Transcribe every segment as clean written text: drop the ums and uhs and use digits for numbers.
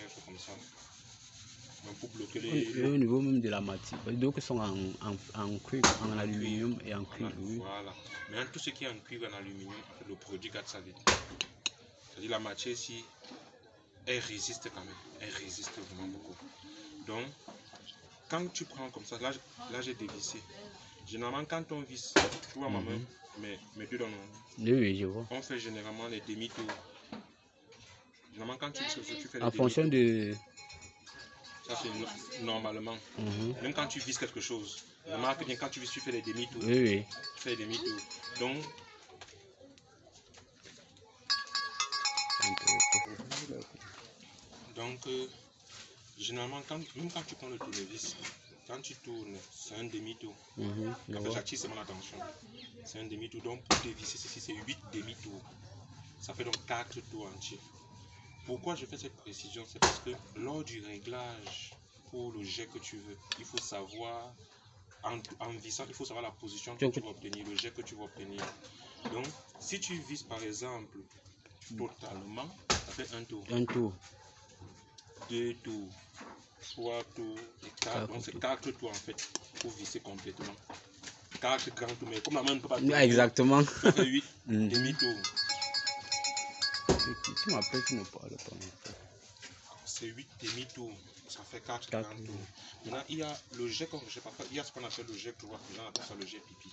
mettre comme ça. Donc pour bloquer les... Et au niveau même de la matière, les deux qui sont en cuivre, en aluminium et en cuivre. Voilà. Maintenant, tout ce qui est en cuivre et en aluminium, le produit garde sa vie. C'est-à-dire la matière ici, elle résiste quand même. Elle résiste vraiment beaucoup. Donc, quand tu prends comme ça, là j'ai dévissé. Généralement, quand on visse, tu vois ma main, mes deux dans nos... Oui, je vois. On fait généralement les demi-tours. Généralement, quand tu fais les demi-tours. En fonction de... Ça, c'est normalement. Même quand tu vises quelque chose, remarque bien, quand tu vises, tu fais les demi-tours. Oui. Tu fais les demi-tours. Donc, généralement, même quand tu prends le tournevis, quand tu tournes, c'est un demi-tour. J'attire seulement l'attention. C'est un demi-tour. Donc, pour dévisser ceci, c'est 8 demi-tours. Ça fait donc 4 tours entiers. Pourquoi je fais cette précision? C'est parce que lors du réglage pour le jet que tu veux, il faut savoir, en vissant, il faut savoir la position que tu vas obtenir, le jet que tu vas obtenir. Donc, si tu vises par exemple totalement, ça fait un tour. Un tour. 2 tours, 3 tours et 4. Donc, c'est 4 tours en fait pour visser complètement. 4 grands tours, mais comme la main ne peut pas tourner, exactement. ça fait 8 demi-tours. Tu m'appelles, tu me parles pas. C'est 8 demi-tours, ça fait 4 grands tours. Maintenant, il y a le jet qu'on recherche parfois, il y a ce qu'on appelle le jet droit, les gens appellent ça le jet pipi.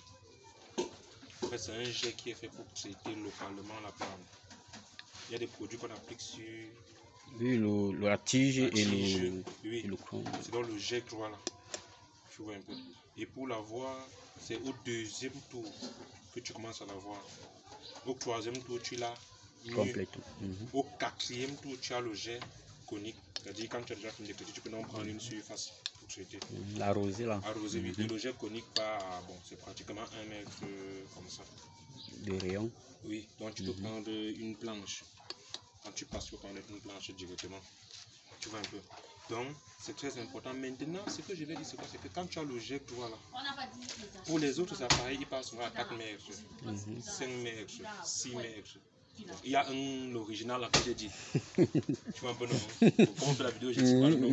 En fait, c'est un jet qui est fait pour traiter localement la plante. Il y a des produits qu'on applique sur... Oui, la tige et le chrome. C'est dans le jet droit là. Tu vois un peu. Et pour l'avoir, c'est au deuxième tour que tu commences à l'avoir. Au troisième tour, tu l'as complètement. Au quatrième tour, tu as le jet conique. C'est-à-dire quand tu as déjà fini de traiter, tu peux donc prendre une surface pour traiter. L'arroser là. Arroser, oui. Et le jet conique, bon, c'est pratiquement 1 mètre comme ça. De rayon. Oui, donc tu peux prendre une planche. Quand tu passes, tu peux prendre une planche directement. Tu vois un peu. Donc, c'est très important. Maintenant, ce que je vais dire, c'est quoi? C'est que quand tu as le jet droit là, pour les autres appareils, ils passent souvent à 4 mètres, 5 mètres, 6 mètres. Bon, il y a un original là que j'ai dit. Tu vois un peu, non? Comme on fait la vidéo, j'ai dit pas le nom.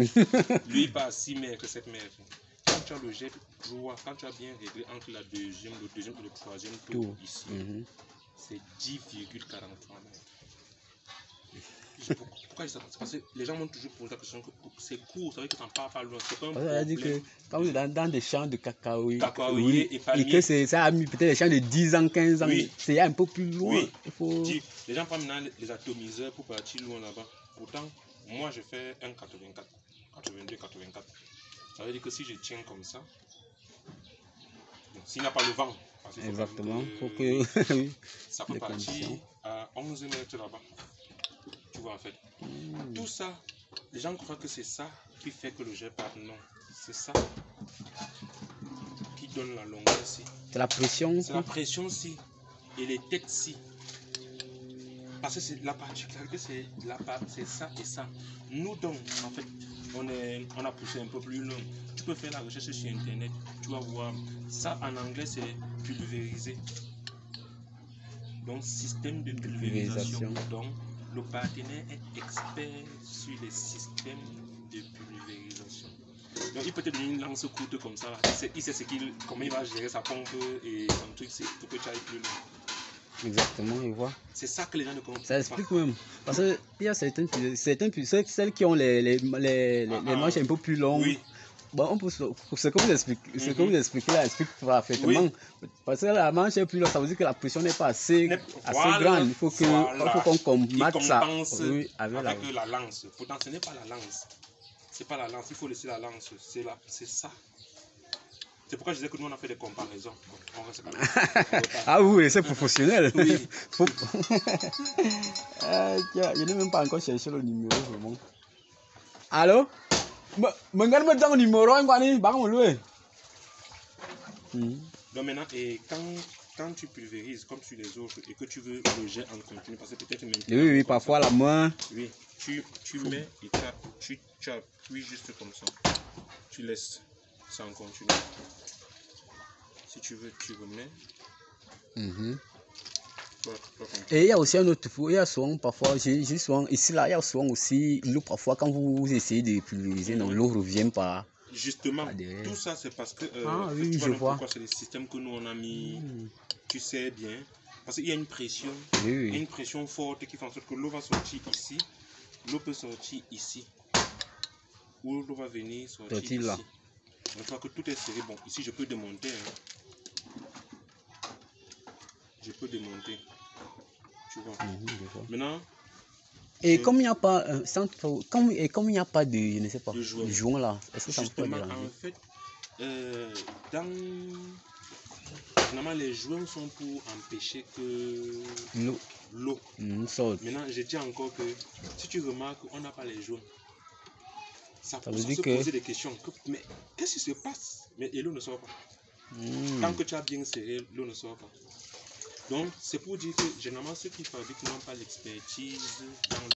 Lui, il passe à 6 mètres, 7 mètres. Quand tu as le jet droit, quand tu as bien réglé entre le deuxième et le troisième tour ici, c'est 10,43 mètres. Pourquoi je sais pas? C'est parce que les gens m'ont toujours posé la question que c'est court, ça veut dire que ça ne part pas loin. C'est pas un problème. Dit que quand vous êtes dans des champs de cacaoyers et palmiers, et que ça a mis peut-être des champs de 10 ans, 15 ans, c'est un peu plus loin. Oui. Il faut... Les gens prennent maintenant les atomiseurs pour partir loin là-bas. Pourtant, moi je fais 1,84, 82, 84. Ça veut dire que si je tiens comme ça, s'il n'y a pas le vent, exactement, faut que ça peut partir à 11 mètres là-bas. Tu vois en fait. Tout ça, les gens croient que c'est ça qui fait que le jet part. Non, c'est ça qui donne la longueur ici. C'est la pression. C'est la pression ici et les têtes ici. Parce que c'est la particularité, c'est ça et ça. Nous donc, en fait, on a poussé un peu plus loin. Tu peux faire la recherche sur internet, tu vas voir. Ça en anglais c'est pulvériser. Donc système de pulvérisation. Donc le partenaire est expert sur les systèmes de pulvérisation. Donc il peut te donner une lance courte comme ça. Il sait comment il va gérer sa pompe et son truc, c'est pour que tu ailles plus loin. Exactement, je vois. C'est ça que les gens ne comprennent pas. Ça explique même. Parce qu'il y a certaines celles qui ont les manches un peu plus longues. Oui. Bon, ce que vous expliquez là explique parfaitement. Oui. Parce que la manche est plus longue, ça veut dire que la pression n'est pas assez grande. Il faut qu'on combatte ça avec la lance. Pourtant, ce n'est pas la lance. C'est pas la lance, il faut laisser la lance. C'est ça. C'est pourquoi je disais que nous on a fait des comparaisons. Ah oui, c'est professionnel. Oui. Je n'ai même pas encore cherché le numéro vraiment. Allô? Donc maintenant, et quand tu pulvérises comme sur les autres et que tu veux le jet en continu, parce que peut-être maintenant. Oui, parfois la main. Oui, tu mets et tu appuies juste comme ça. Tu laisses ça en continu. Si tu veux, tu remets. Et il y a aussi un autre, il y a souvent parfois, j'ai souvent, ici là, il y a souvent aussi l'eau parfois quand vous essayez de pulvériser, donc l'eau revient pas. Justement, tout ça c'est parce que oui, je vois. Pourquoi c'est le système que nous on a mis, tu sais bien, parce qu'il y a une pression, oui. une pression forte qui fait en sorte que l'eau va sortir ici, l'eau peut sortir ici, ou l'eau va venir sortir ici. Là. Une fois que tout est serré, bon, ici je peux démonter. Hein. Je peux démonter. Tu vois. Maintenant. Et comme il n'y a pas comme il n'y a pas de, je ne sais pas, de joint là, est-ce que ça peut déranger? En fait, finalement les joints sont pour empêcher que l'eau sorte. Maintenant, je dis encore que si tu remarques, on n'a pas les joints. Ça veut dire que poser des questions. Mais qu'est-ce qui se passe? Mais l'eau ne sort pas. Tant que tu as bien serré, l'eau ne sort pas. Donc, c'est pour dire que généralement ceux qui fabriquent n'ont pas l'expertise dans